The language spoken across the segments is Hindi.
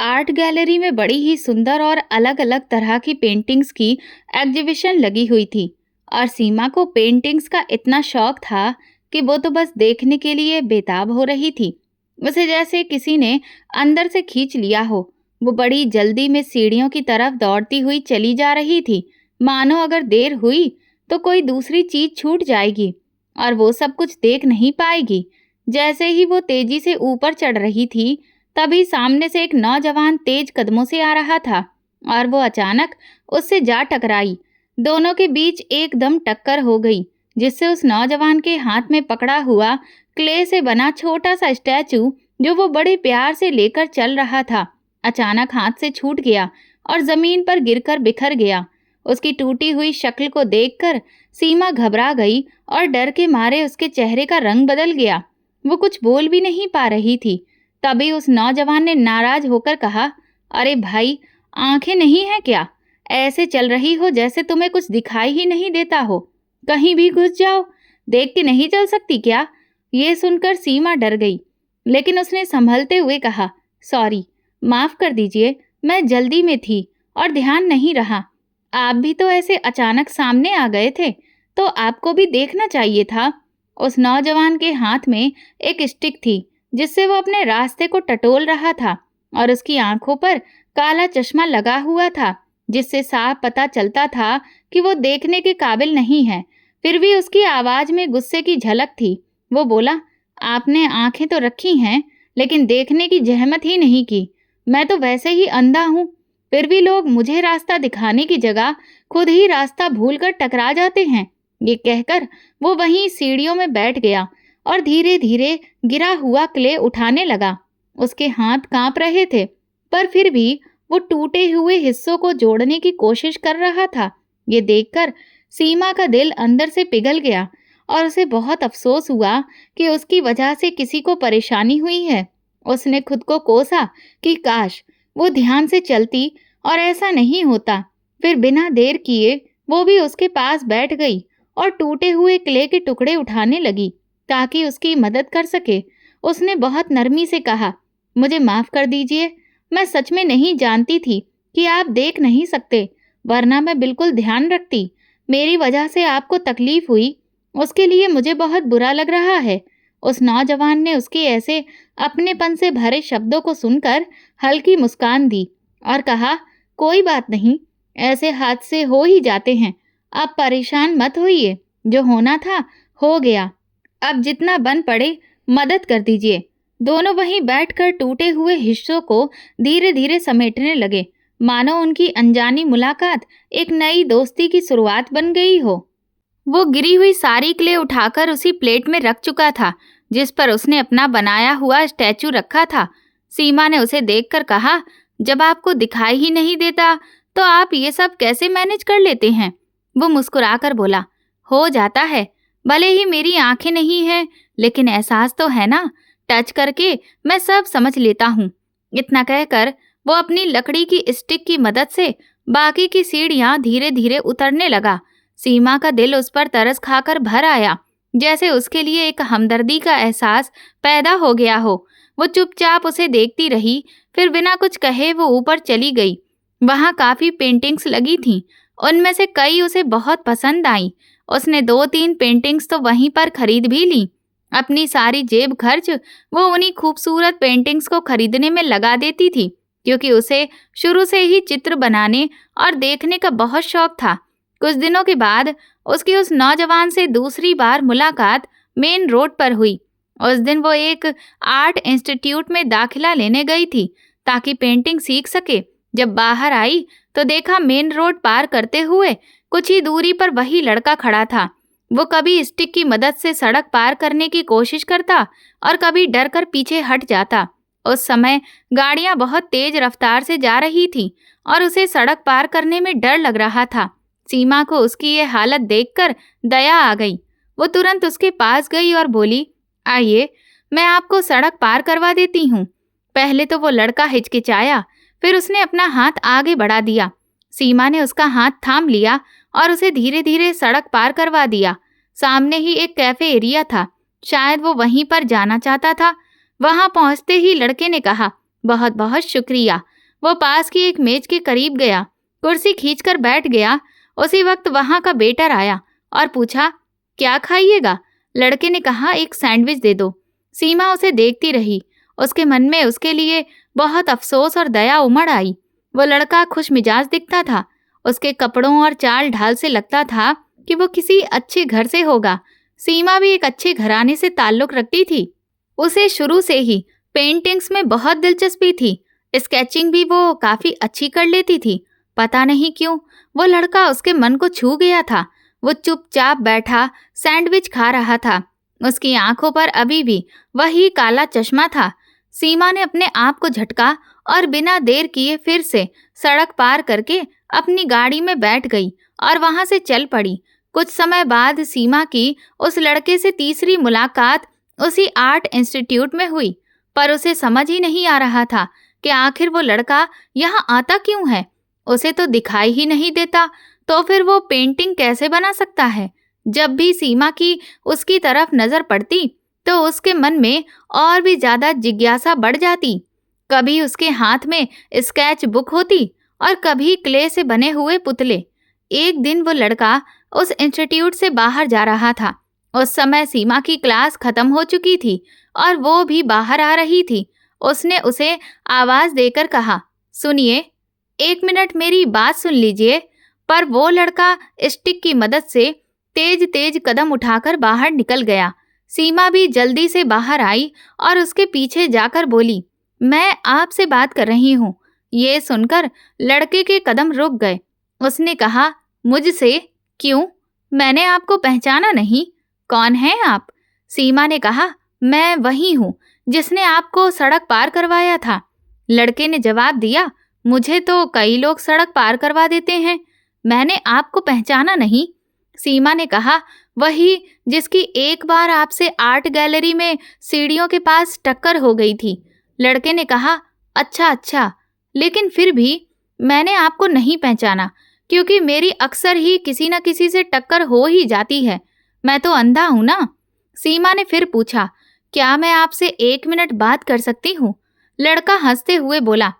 आर्ट गैलरी में बड़ी ही सुंदर और अलग-अलग तरह की पेंटिंग्स की एग्जीबिशन लगी हुई थी और सीमा को पेंटिंग्स का इतना शौक था कि वो तो बस देखने के लिए बेताब हो रही थी। उसे जैसे किसी ने अंदर से खींच लिया हो। वो बड़ी जल्दी में सीढ़ियों की तरफ दौड़ती हुई चली जा रही थी, मानो अगर देर हुई तो कोई दूसरी चीज छूट जाएगी और वो सब कुछ देख नहीं पाएगी। जैसे ही वो तेजी से ऊपर चढ़ रही थी, तभी सामने से एक नौजवान तेज कदमों से आ रहा था और वो अचानक उससे जा टकराई। दोनों के बीच एकदम टक्कर हो गई, जिससे उस नौजवान के हाथ में पकड़ा हुआ क्ले से बना छोटा सा स्टैचू जो वो बड़े प्यार से लेकर चल रहा था, अचानक हाथ से छूट गया और जमीन पर गिरकर बिखर गया। उसकी टूटी हुई शक्ल को देखकर सीमा घबरा गई और डर के मारे उसके चेहरे का रंग बदल गया। वो कुछ बोल भी नहीं पा रही थी। तभी उस नौजवान ने नाराज होकर कहा, अरे भाई, आंखें नहीं हैं क्या? ऐसे चल रही हो जैसे तुम्हें कुछ दिखाई ही नहीं देता हो। कहीं भी घुस जाओ, देख के नहीं चल सकती क्या? ये सुनकर सीमा डर गई, लेकिन उसने संभलते हुए कहा, सॉरी, माफ कर दीजिए, मैं जल्दी में थी और ध्यान नहीं रहा। आप भी तो ऐसे अचानक सामने आ गए थे, तो आपको भी देखना चाहिए था। उस नौजवान के हाथ में एक स्टिक थी, जिससे वो अपने रास्ते को टटोल रहा था और उसकी आंखों पर काला चश्मा लगा हुआ था, जिससे साफ पता चलता था कि वो देखने के काबिल नहीं है। फिर भी उसकी आवाज में गुस्से की झलक थी। वो बोला, आपने आंखें तो रखी हैं, लेकिन देखने की जहमत ही नहीं की। मैं तो वैसे ही अंधा हूँ, फिर भी लोग मुझे रास्ता दिखाने की जगह खुद ही रास्ता भूलकर टकरा जाते हैं। ये कहकर वो वहीं सीढ़ियों में बैठ गया और धीरे धीरे गिरा हुआ क्ले उठाने लगा। उसके हाथ कांप रहे थे, पर फिर भी वो टूटे हुए हिस्सों को जोड़ने की कोशिश कर रहा था। ये देखकर सीमा का दिल अंदर से पिघल गया और उसे बहुत अफसोस हुआ कि उसकी वजह से किसी को परेशानी हुई है। उसने खुद को कोसा कि काश वो ध्यान से चलती और ऐसा नहीं होता। फिर बिना देर किए वो भी उसके पास बैठ गई और टूटे हुए क्ले के टुकड़े उठाने लगी ताकि उसकी मदद कर सके। उसने बहुत नरमी से कहा, मुझे माफ कर दीजिए, मैं सच में नहीं जानती थी कि आप देख नहीं सकते, वरना मैं बिल्कुल ध्यान रखती। मेरी वजह से आपको तकलीफ हुई, उसके लिए मुझे बहुत बुरा लग रहा है। उस नौजवान ने उसके ऐसे अपनेपन से भरे शब्दों को सुनकर हल्की मुस्कान दी और कहा, कोई बात नहीं, ऐसे हादसे हो ही जाते हैं, आप परेशान मत होइए, जो होना था हो गया, अब जितना बन पड़े मदद कर दीजिए। दोनों वहीं बैठकर टूटे हुए हिस्सों को धीरे धीरे समेटने लगे, मानो उनकी अनजानी मुलाकात एक नई दोस्ती की शुरुआत बन गई हो। वो गिरी हुई सारी क्ले उठाकर उसी प्लेट में रख चुका था जिस पर उसने अपना बनाया हुआ स्टैचू रखा था। सीमा ने उसे देखकर कहा, जब आपको दिखाई ही नहीं देता तो आप ये सब कैसे मैनेज कर लेते हैं? वो मुस्कुराकर बोला, हो जाता है, भले ही मेरी आंखें नहीं हैं, लेकिन एहसास तो है ना, टच करके मैं सब समझ लेता हूँ। इतना कहकर वो अपनी लकड़ी की स्टिक की मदद से बाकी की सीढ़ियाँ धीरे धीरे उतरने लगा। सीमा का दिल उस पर तरस खाकर भर आया, जैसे उसके लिए एक हमदर्दी का एहसास पैदा हो गया हो। वो चुपचाप उसे देखती रही, फिर बिना कुछ कहे वो ऊपर चली गई। वहाँ काफ़ी पेंटिंग्स लगी थीं, उनमें से कई उसे बहुत पसंद आईं। उसने 2-3 पेंटिंग्स तो वहीं पर खरीद भी लीं। अपनी सारी जेब खर्च वो उन्हीं खूबसूरत पेंटिंग्स को खरीदने में लगा देती थी, क्योंकि उसे शुरू से ही चित्र बनाने और देखने का बहुत शौक था। कुछ दिनों के बाद उसकी उस नौजवान से दूसरी बार मुलाकात मेन रोड पर हुई। उस दिन वो एक आर्ट इंस्टीट्यूट में दाखिला लेने गई थी ताकि पेंटिंग सीख सके। जब बाहर आई तो देखा मेन रोड पार करते हुए कुछ ही दूरी पर वही लड़का खड़ा था। वो कभी स्टिक की मदद से सड़क पार करने की कोशिश करता और कभी डर कर पीछे हट जाता। उस समय गाड़ियां बहुत तेज रफ्तार से जा रही थीं और उसे सड़क पार करने में डर लग रहा था। सीमा को उसकी ये हालत देखकर दया आ गई। वो तुरंत उसके पास गई और बोली, आइए, मैं आपको सड़क पार करवा देती हूँ। पहले तो वो लड़का हिचकिचाया, फिर उसने अपना हाथ आगे बढ़ा दिया। सीमा ने उसका हाथ थाम लिया और उसे धीरे धीरे सड़क पार करवा दिया। सामने ही एक कैफे एरिया था, शायद वो वहीं पर जाना चाहता था। वहां पहुंचते ही लड़के ने कहा, बहुत बहुत शुक्रिया। वो पास की एक मेज के करीब गया, कुर्सी खींचकर बैठ गया। उसी वक्त वहां का वेटर आया और पूछा, क्या खाइएगा? लड़के ने कहा, एक सैंडविच दे दो। सीमा उसे देखती रही। उसके मन में उसके लिए बहुत अफसोस और दया उमड़ आई। वो लड़का खुश मिजाज दिखता था। उसके कपड़ों और चाल ढाल से लगता था कि वो किसी अच्छे घर से होगा। सीमा भी एक अच्छे घराने से ताल्लुक रखती थी। उसे शुरू से ही पेंटिंग्स में बहुत दिलचस्पी थी। स्केचिंग भी वो काफी अच्छी कर लेती थी। पता नहीं क्यों वो लड़का उसके मन को छू गया था। वो चुपचाप बैठा सैंडविच खा रहा था। उसकी आंखों पर अभी भी वही काला चश्मा था। सीमा ने अपने आप को झटका और बिना देर किए फिर से सड़क पार करके अपनी गाड़ी में बैठ गई और वहां से चल पड़ी। कुछ समय बाद सीमा की उस लड़के से तीसरी मुलाकात उसी आर्ट इंस्टीट्यूट में हुई, पर उसे समझ ही नहीं आ रहा था कि आखिर वो लड़का यहाँ आता क्यों है। उसे तो दिखाई ही नहीं देता, तो फिर वो पेंटिंग कैसे बना सकता है? जब भी सीमा की उसकी तरफ नजर पड़ती तो उसके मन में और भी ज्यादा जिज्ञासा बढ़ जाती। कभी उसके हाथ में स्केच बुक होती और कभी क्ले से बने हुए पुतले। एक दिन वो लड़का उस इंस्टीट्यूट से बाहर जा रहा था। उस समय सीमा की क्लास खत्म हो चुकी थी और वो भी बाहर आ रही थी। उसने उसे आवाज देकर कहा, सुनिए, 1 मिनट मेरी बात सुन लीजिए। पर वो लड़का स्टिक की मदद से तेज तेज कदम उठाकर बाहर निकल गया। सीमा भी जल्दी से बाहर आई और उसके पीछे जाकर बोली, मैं आपसे बात कर रही हूँ। ये सुनकर लड़के के कदम रुक गए। उसने कहा, मुझसे? क्यों? मैंने आपको पहचाना नहीं। कौन हैं आप? सीमा ने कहा, मैं वही हूँ जिसने आपको सड़क पार करवाया था। लड़के ने जवाब दिया, मुझे तो कई लोग सड़क पार करवा देते हैं, मैंने आपको पहचाना नहीं। सीमा ने कहा, वही जिसकी एक बार आपसे आर्ट गैलरी में सीढ़ियों के पास टक्कर हो गई थी। लड़के ने कहा, अच्छा अच्छा, लेकिन फिर भी मैंने आपको नहीं पहचाना, क्योंकि मेरी अक्सर ही किसी न किसी से टक्कर हो ही जाती है। मैं तो अंधा हूं ना। सीमा ने फिर पूछा, क्या मैं आपसे 1 मिनट बात कर सकती हूँ? लड़का हंसते हुए बोला,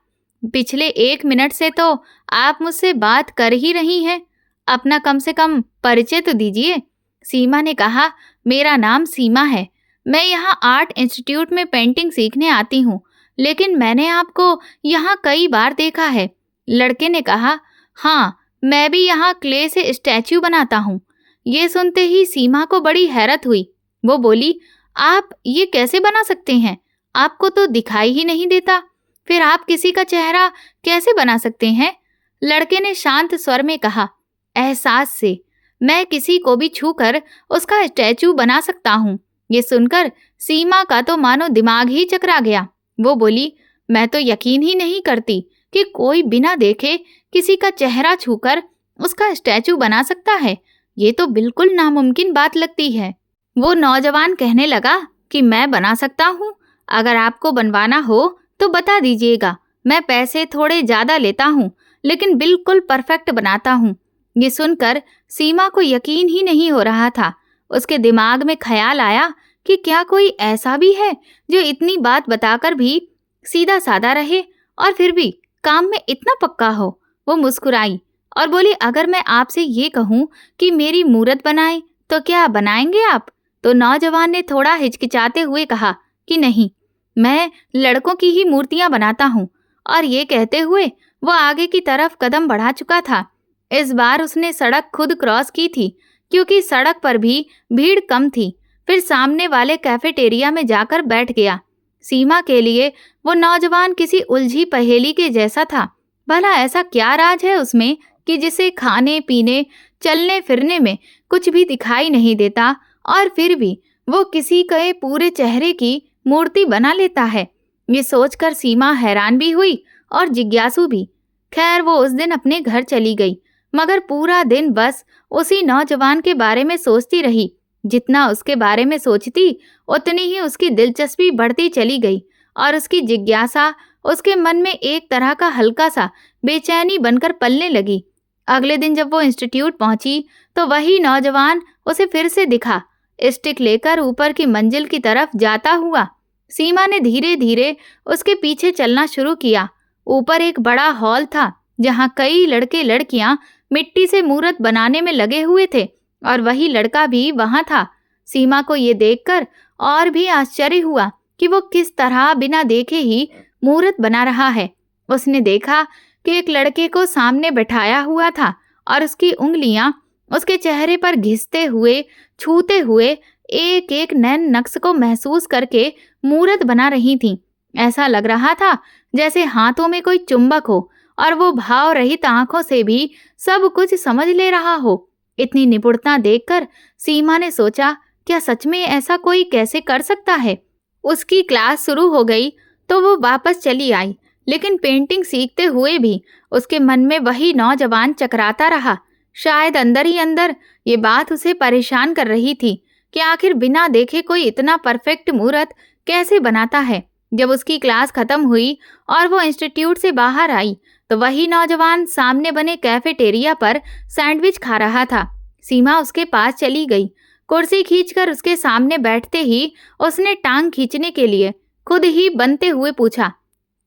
पिछले 1 मिनट से तो आप मुझसे बात कर ही रही हैं। अपना कम से कम परिचय तो दीजिए। सीमा ने कहा, मेरा नाम सीमा है। मैं यहाँ आर्ट इंस्टीट्यूट में पेंटिंग सीखने आती हूँ, लेकिन मैंने आपको यहाँ कई बार देखा है। लड़के ने कहा, हाँ, मैं भी यहाँ क्ले से स्टैच्यू बनाता हूँ। ये सुनते ही सीमा को बड़ी हैरत हुई। वो बोली, आप ये कैसे बना सकते हैं? आपको तो दिखाई ही नहीं देता। फिर आप किसी का चेहरा कैसे बना सकते हैं? लड़के ने शांत स्वर में कहा, एहसास से। मैं किसी को भी छूकर उसका स्टैच्यू बना सकता हूँ। ये सुनकर सीमा का तो मानो दिमाग ही चकरा गया। वो बोली, मैं तो यकीन ही नहीं करती कि कोई बिना देखे किसी का चेहरा छूकर उसका स्टैच्यू बना सकता है। ये तो बिल्कुल नामुमकिन बात लगती है। वो नौजवान कहने लगा कि मैं बना सकता हूँ। अगर आपको बनवाना हो तो बता दीजिएगा। मैं पैसे थोड़े ज्यादा लेता हूँ, लेकिन बिल्कुल परफेक्ट बनाता हूँ। ये सुनकर सीमा को यकीन ही नहीं हो रहा था। उसके दिमाग में ख्याल आया कि क्या कोई ऐसा भी है जो इतनी बात बताकर भी सीधा साधा रहे और फिर भी काम में इतना पक्का हो। वो मुस्कुराई और बोली, अगर मैं आपसे ये कहूँ कि मेरी मूरत बनाए तो क्या बनाएंगे आप? तो नौजवान ने थोड़ा हिचकिचाते हुए कहा कि नहीं, मैं लड़कों की ही मूर्तियां बनाता हूँ। और ये कहते हुए वो आगे की तरफ कदम बढ़ा चुका था। इस बार उसने सड़क खुद क्रॉस की थी, क्योंकि सड़क पर भी भीड़ कम थी। फिर सामने वाले कैफेटेरिया में जाकर बैठ गया। सीमा के लिए वो नौजवान किसी उलझी पहेली के जैसा था। भला ऐसा क्या राज है उसमें कि जिसे खाने पीने चलने फिरने में कुछ भी दिखाई नहीं देता और फिर भी वो किसी के पूरे चेहरे की मूर्ति बना लेता है। ये सोचकर सीमा हैरान भी हुई और जिज्ञासु भी। खैर, वो उस दिन अपने घर चली गई, मगर पूरा दिन बस उसी नौजवान के बारे में सोचती रही। जितना उसके बारे में सोचती उतनी ही उसकी दिलचस्पी बढ़ती चली गई और उसकी जिज्ञासा उसके मन में एक तरह का हल्का सा बेचैनी बनकर पलने लगी। अगले दिन जब वो इंस्टीट्यूट पहुंची तो वही नौजवान उसे फिर से दिखा, स्टिक लेकर ऊपर की मंजिल की तरफ जाता हुआ। सीमा ने धीरे धीरे उसके पीछे चलना शुरू किया। ऊपर एक बड़ा हॉल था जहाँ कई लड़के लड़कियां मिट्टी से मूर्त बनाने में लगे हुए थे और वही लड़का भी वहां था। सीमा को ये देखकर और भी आश्चर्य हुआ कि वो किस तरह बिना देखे ही मूर्त बना रहा है। उसने देखा कि एक लड़के को सामने बैठाया हुआ था और उसकी उंगलियां उसके चेहरे पर घिसते हुए, छूते हुए एक एक नैन नक्श को महसूस करके मूर्त बना रही थीं। ऐसा लग रहा था जैसे हाथों में कोई चुंबक हो और वो भाव रहित आंखों से भी सब कुछ समझ ले रहा हो। इतनी निपुणता देखकर सीमा ने सोचा, क्या सच में ऐसा कोई कैसे कर सकता है? उसकी क्लास शुरू हो गई तो वो वापस चली आई, लेकिन पेंटिंग सीखते हुए भी उसके मन में वही नौजवान चकराता रहा। शायद अंदर ही अंदर ये बात उसे परेशान कर रही थी कि आखिर बिना देखे कोई इतना परफेक्ट मूर्त कैसे बनाता है। जब उसकी क्लास खत्म हुई और वो इंस्टीट्यूट से बाहर आई तो वही नौजवान सामने बने कैफेटेरिया पर सैंडविच खा रहा था। सीमा उसके पास चली गई। कुर्सी खींचकर उसके सामने बैठते ही उसने टांग खींचने के लिए खुद ही बनते हुए पूछा,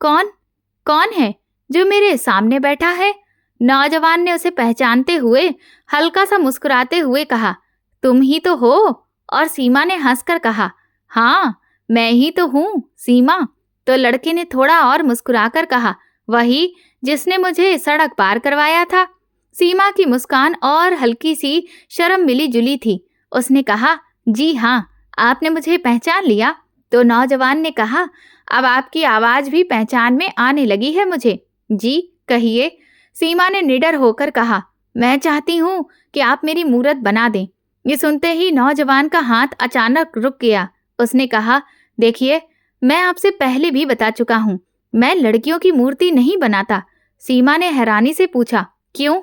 कौन कौन है जो मेरे सामने बैठा है? नौजवान ने उसे पहचानते हुए हल्का सा मुस्कुराते हुए कहा, तुम ही तो हो? और सीमा ने हंसकर कहा, हाँ मैं ही तो हूँ सीमा। तो लड़के ने थोड़ा और मुस्कुराकर कहा, वही जिसने मुझे सड़क पार करवाया था। सीमा की मुस्कान और हल्की सी शर्म मिली जुली थी। उसने कहा, जी हाँ, आपने मुझे पहचान लिया? तो नौजवान ने कहा, अब आपकी आवाज भी पहचान में आने लगी है मुझे। जी कहिए। सीमा ने निडर होकर कहा, मैं चाहती हूँ कि आप मेरी मूर्त बना दें। ये सुनते ही नौजवान का हाथ अचानक रुक गया। उसने कहा, देखिए मैं आपसे पहले भी बता चुका हूँ, मैं लड़कियों की मूर्ति नहीं बनाता। सीमा ने हैरानी से पूछा, क्यों?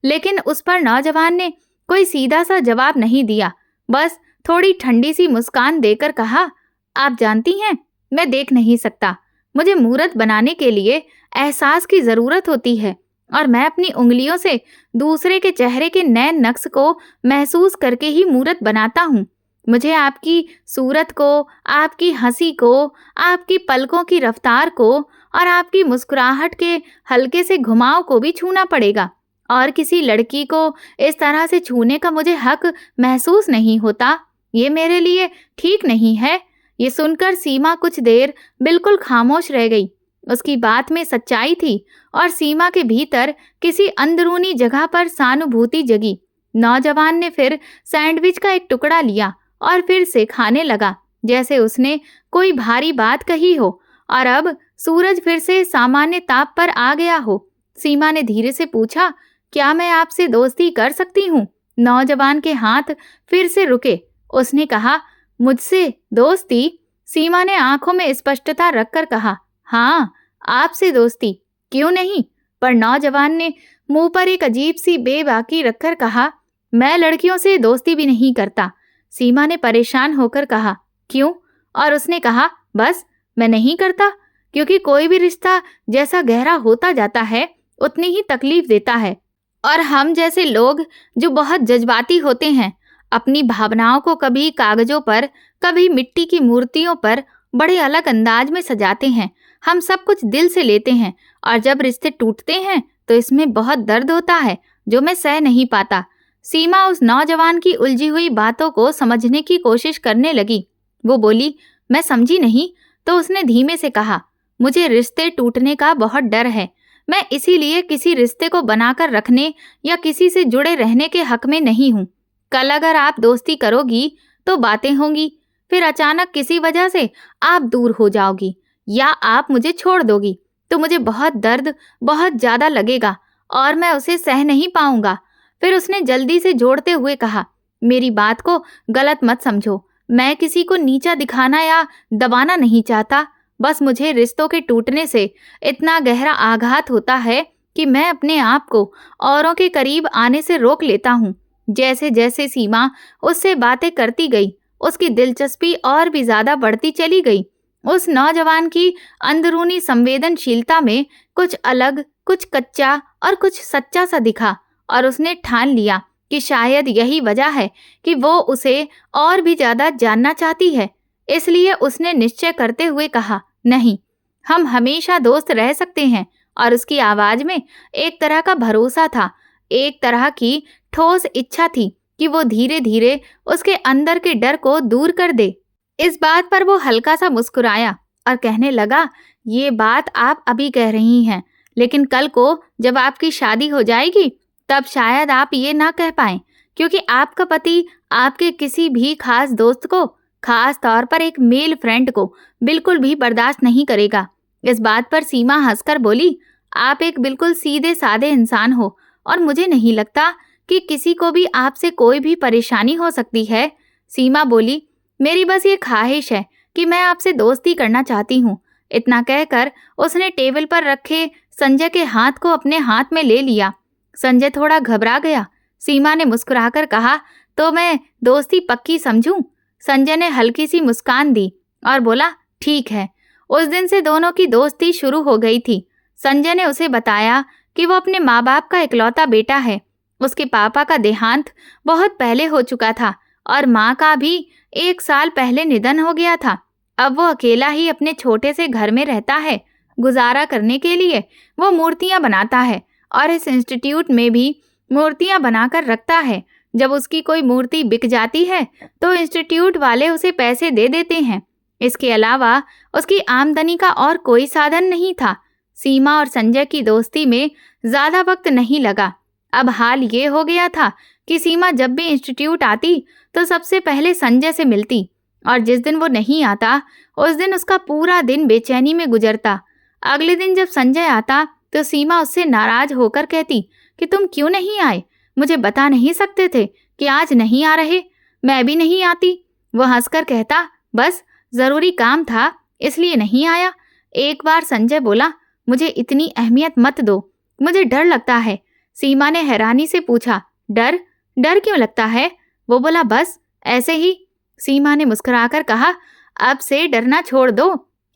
लेकिन उस पर नौजवान ने कोई सीधा सा जवाब नहीं दिया, बस थोड़ी ठंडी सी मुस्कान देकर कहा, आप जानती हैं मैं देख नहीं सकता। मुझे मूर्त बनाने के लिए एहसास की जरूरत होती है और मैं अपनी उंगलियों से दूसरे के चेहरे के नैन नक्श को महसूस करके ही मूर्त बनाता हूँ। मुझे आपकी सूरत को, आपकी हंसी को, आपकी पलकों की रफ्तार को और आपकी मुस्कुराहट के हल्के से घुमाव को भी छूना पड़ेगा और किसी लड़की को इस तरह से छूने का मुझे हक महसूस नहीं होता। ये मेरे लिए ठीक नहीं है। ये सुनकर सीमा कुछ देर बिल्कुल खामोश रह गई। उसकी बात में सच्चाई थी और सीमा के भीतर किसी अंदरूनी जगह पर सहानुभूति जगी। नौजवान ने फिर सैंडविच का एक टुकड़ा लिया और फिर से खाने लगा जैसे उसने कोई भारी बात कही हो और अब सूरज फिर से सामान्य ताप पर आ गया हो। सीमा ने धीरे से पूछा, क्या मैं आपसे दोस्ती कर सकती हूँ? नौजवान के हाथ फिर से रुके। उसने कहा, मुझसे दोस्ती? सीमा ने आंखों में स्पष्टता रखकर कहा, हाँ आपसे दोस्ती, क्यों नहीं? पर नौजवान ने मुंह पर एक अजीब सी बेबाकी रखकर कहा, मैं लड़कियों से दोस्ती भी नहीं करता। सीमा ने परेशान होकर कहा, क्यों? और उसने कहा, बस मैं नहीं करता, क्योंकि कोई भी रिश्ता जैसा गहरा होता जाता है उतनी ही तकलीफ देता है और हम जैसे लोग जो बहुत जज्बाती होते हैं अपनी भावनाओं को कभी कागजों पर, कभी मिट्टी की मूर्तियों पर बड़े अलग अंदाज में सजाते हैं। हम सब कुछ दिल से लेते हैं और जब रिश्ते टूटते हैं तो इसमें बहुत दर्द होता है जो मैं सह नहीं पाता। सीमा उस नौजवान की उलझी हुई बातों को समझने की कोशिश करने लगी। वो बोली, मैं समझी नहीं। तो उसने धीमे से कहा, मुझे रिश्ते टूटने का बहुत डर है। मैं इसीलिए किसी रिश्ते को बनाकर रखने या किसी से जुड़े रहने के हक में नहीं हूँ। कल अगर आप दोस्ती करोगी तो बातें होंगी, फिर अचानक किसी वजह से आप दूर हो जाओगी या आप मुझे छोड़ दोगी तो मुझे बहुत दर्द, बहुत ज्यादा लगेगा और मैं उसे सह नहीं पाऊंगा। फिर उसने जल्दी से जोड़ते हुए कहा, मेरी बात को गलत मत समझो, मैं किसी को नीचा दिखाना या दबाना नहीं चाहता। बस मुझे रिश्तों के टूटने से इतना गहरा आघात होता है कि मैं अपने आप को औरों के करीब आने से रोक लेता हूँ। जैसे जैसे सीमा उससे बातें करती गई उसकी दिलचस्पी और भी ज्यादा बढ़ती चली गई। उस नौजवान की अंदरूनी संवेदनशीलता में कुछ अलग, कुछ कच्चा और कुछ सच्चा सा दिखा और उसने ठान लिया कि शायद यही वजह है कि वो उसे और भी ज्यादा जानना चाहती है। इसलिए उसने निश्चय करते हुए कहा, नहीं, हम हमेशा दोस्त रह सकते हैं। और उसकी आवाज में एक तरह का भरोसा था, एक तरह की ठोस इच्छा थी कि वो धीरे धीरे उसके अंदर के डर को दूर कर दे। इस बात पर वो हल्का सा मुस्कुराया और कहने लगा, ये बात आप अभी कह रही हैं, लेकिन कल को जब आपकी शादी हो जाएगी तब शायद आप ये ना कह पाएं, क्योंकि आपका पति आपके किसी भी खास दोस्त को, खास तौर पर एक मेल फ्रेंड को बिल्कुल भी बर्दाश्त नहीं करेगा। इस बात पर सीमा हंसकर बोली, आप एक बिल्कुल सीधे साधे इंसान हो और मुझे नहीं लगता कि किसी को भी आपसे कोई भी परेशानी हो सकती है। सीमा बोली, मेरी बस ये ख्वाहिश है कि मैं आपसे दोस्ती करना चाहती हूँ। इतना कहकर उसने टेबल पर रखे संजय के हाथ को अपने हाथ में ले लिया। संजय थोड़ा घबरा गया। सीमा ने मुस्कुराकर कहा, तो मैं दोस्ती पक्की समझूं? संजय ने हल्की सी मुस्कान दी और बोला, ठीक है। उस दिन से दोनों की दोस्ती शुरू हो गई थी। संजय ने उसे बताया कि वो अपने माँ बाप का इकलौता बेटा है। उसके पापा का देहांत बहुत पहले हो चुका था और माँ का भी 1 साल पहले निधन हो गया था। अब वो अकेला ही अपने छोटे से घर में रहता है। गुजारा करने के लिए वो मूर्तियाँ बनाता है और इस इंस्टीट्यूट में भी मूर्तियाँ बनाकर रखता है। जब उसकी कोई मूर्ति बिक जाती है तो इंस्टीट्यूट वाले उसे पैसे दे देते हैं। इसके अलावा उसकी आमदनी का और कोई साधन नहीं था। सीमा और संजय की दोस्ती में ज़्यादा वक्त नहीं लगा। अब हाल ये हो गया था कि सीमा जब भी इंस्टीट्यूट आती तो सबसे पहले संजय से मिलती, और जिस दिन वो नहीं आता उस दिन उसका पूरा दिन बेचैनी में गुजरता। अगले दिन जब संजय आता तो सीमा उससे नाराज होकर कहती कि तुम क्यों नहीं आए? मुझे बता नहीं सकते थे कि आज नहीं आ रहे? मैं भी नहीं आती। वो हंसकर कहता, बस ज़रूरी काम था इसलिए नहीं आया। एक बार संजय बोला, मुझे इतनी अहमियत मत दो, मुझे डर लगता है। सीमा ने हैरानी से पूछा, डर? डर क्यों लगता है? वो बोला, बस ऐसे ही। सीमा ने मुस्कुराकर कहा, अब से डरना छोड़ दो।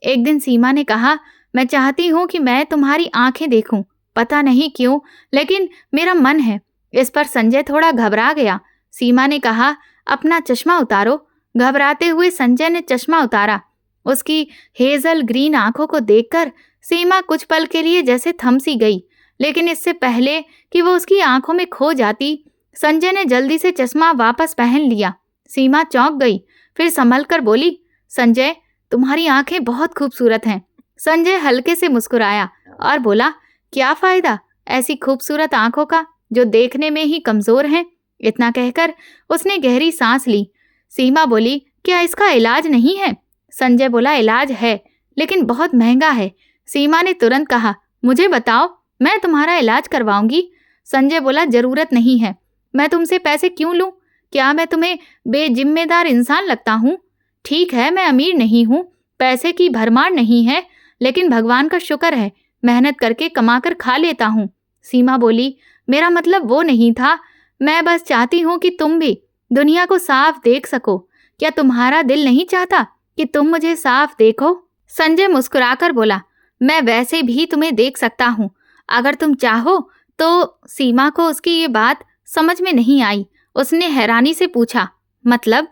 एक दिन सीमा ने कहा, मैं चाहती हूँ कि मैं तुम्हारी आंखें देखूं। पता नहीं क्यों, लेकिन मेरा मन है। इस पर संजय थोड़ा घबरा गया। सीमा ने कहा, अपना चश्मा उतारो। घबराते हुए संजय ने चश्मा उतारा। उसकी हेजल ग्रीन आंखों को देखकर सीमा कुछ पल के लिए जैसे थम सी गई, लेकिन इससे पहले कि वो उसकी आंखों में खो जाती, संजय ने जल्दी से चश्मा वापस पहन लिया। सीमा चौंक गई, फिर संभल कर बोली, संजय, तुम्हारी आंखें बहुत खूबसूरत हैं। संजय हल्के से मुस्कुराया और बोला, क्या फायदा ऐसी खूबसूरत आंखों का जो देखने में ही कमजोर हैं? इतना कहकर उसने गहरी सांस ली। सीमा बोली, क्या इसका इलाज नहीं है? संजय बोला, इलाज है, लेकिन बहुत महंगा है। सीमा ने तुरंत कहा, मुझे बताओ, मैं तुम्हारा इलाज करवाऊंगी। संजय बोला, जरूरत नहीं है। मैं तुमसे पैसे क्यों लूं? क्या मैं तुम्हें बेजिम्मेदार इंसान लगता हूँ? ठीक है, मैं अमीर नहीं हूँ, पैसे की भरमार नहीं है, लेकिन भगवान का शुक्र है मेहनत करके कमाकर खा लेता हूँ। सीमा बोली, मेरा मतलब वो नहीं था। मैं बस चाहती हूँ कि तुम भी दुनिया को साफ देख सको। क्या तुम्हारा दिल नहीं चाहता कि तुम मुझे साफ देखो? संजय मुस्कुराकर बोला, मैं वैसे भी तुम्हें देख सकता हूँ, अगर तुम चाहो तो। सीमा को उसकी ये बात समझ में नहीं आई। उसने हैरानी से पूछा, मतलब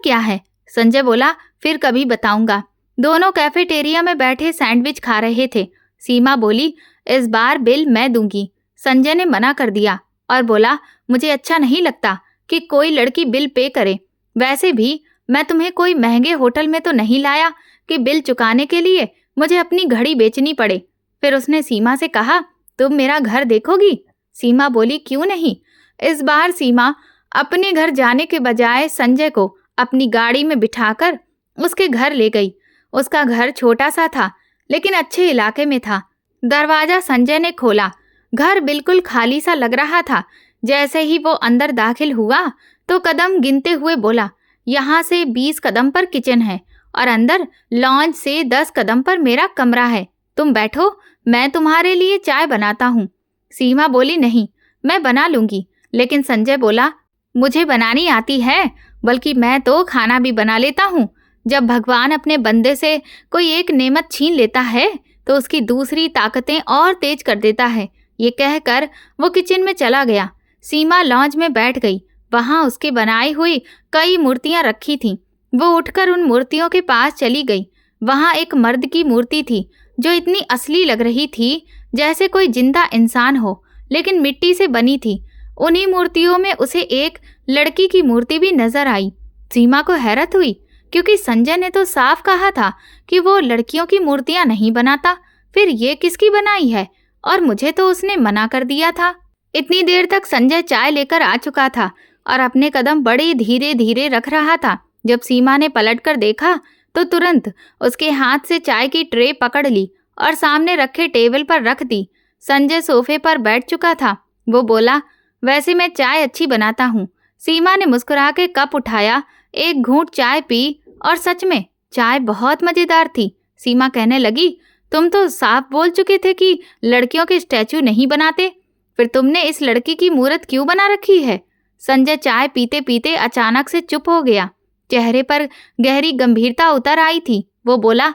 क्या है? संजय बोला, फिर कभी बताऊंगा। दोनों कैफेटेरिया में बैठे सैंडविच खा रहे थे। सीमा बोली, इस बार बिल मैं दूंगी। संजय ने मना कर दिया और बोला, मुझे अच्छा नहीं लगता कि कोई लड़की बिल पे करे। वैसे भी मैं तुम्हें कोई महंगे होटल में तो नहीं लाया कि बिल चुकाने के लिए मुझे अपनी घड़ी बेचनी पड़े। फिर उसने सीमा से कहा, तुम मेरा घर देखोगी? सीमा बोली, क्यों नहीं। इस बार सीमा अपने घर जाने के बजाय संजय को अपनी गाड़ी में बिठाकर उसके घर ले गई। उसका घर छोटा सा था, लेकिन अच्छे इलाके में था। दरवाजा संजय ने खोला। घर बिल्कुल खाली सा लग रहा था। जैसे ही वो अंदर दाखिल हुआ तो कदम गिनते हुए बोला, यहाँ से 20 कदम पर किचन है और अंदर लॉन्ज से 10 कदम पर मेरा कमरा है। तुम बैठो, मैं तुम्हारे लिए चाय बनाता हूँ। सीमा बोली, नहीं, मैं बना लूंगी। लेकिन संजय बोला, मुझे बनानी आती है, बल्कि मैं तो खाना भी बना लेता हूँ। जब भगवान अपने बंदे से कोई एक नेमत छीन लेता है तो उसकी दूसरी ताकतें और तेज कर देता है। ये कहकर वो किचन में चला गया। सीमा लॉन्ज में बैठ गई। वहाँ उसके बनाई हुई कई मूर्तियाँ रखी थीं। वो उठकर उन मूर्तियों के पास चली गई। वहां एक मर्द की मूर्ति थी जो इतनी असली लग रही थी जैसे कोई जिंदा इंसान हो, लेकिन मिट्टी से बनी थी। उन्हीं मूर्तियों में उसे एक लड़की की मूर्ति भी नजर आई। सीमा को हैरत हुई क्योंकि संजय ने तो साफ कहा था कि वो लड़कियों की मूर्तियां नहीं बनाता, फिर ये किसकी बनाई है? और मुझे तो उसने मना कर दिया था। इतनी देर तक संजय चाय लेकर आ चुका था और अपने कदम बड़े धीरे धीरे रख रहा था। जब सीमा ने पलटकर देखा तो तुरंत उसके हाथ से चाय की ट्रे पकड़ ली और सामने रखे टेबल पर रख दी। संजय सोफे पर बैठ चुका था। वो बोला, वैसे मैं चाय अच्छी बनाता हूँ। सीमा ने मुस्कुरा के कप उठाया, एक घूंट चाय पी और सच में चाय बहुत मजेदार थी। सीमा कहने लगी, तुम तो साफ बोल चुके थे कि लड़कियों के स्टैचू नहीं बनाते, फिर तुमने इस लड़की की मूर्त क्यों बना रखी है? संजय चाय पीते पीते अचानक से चुप हो गया। चेहरे पर गहरी गंभीरता उतर आई थी। वो बोला,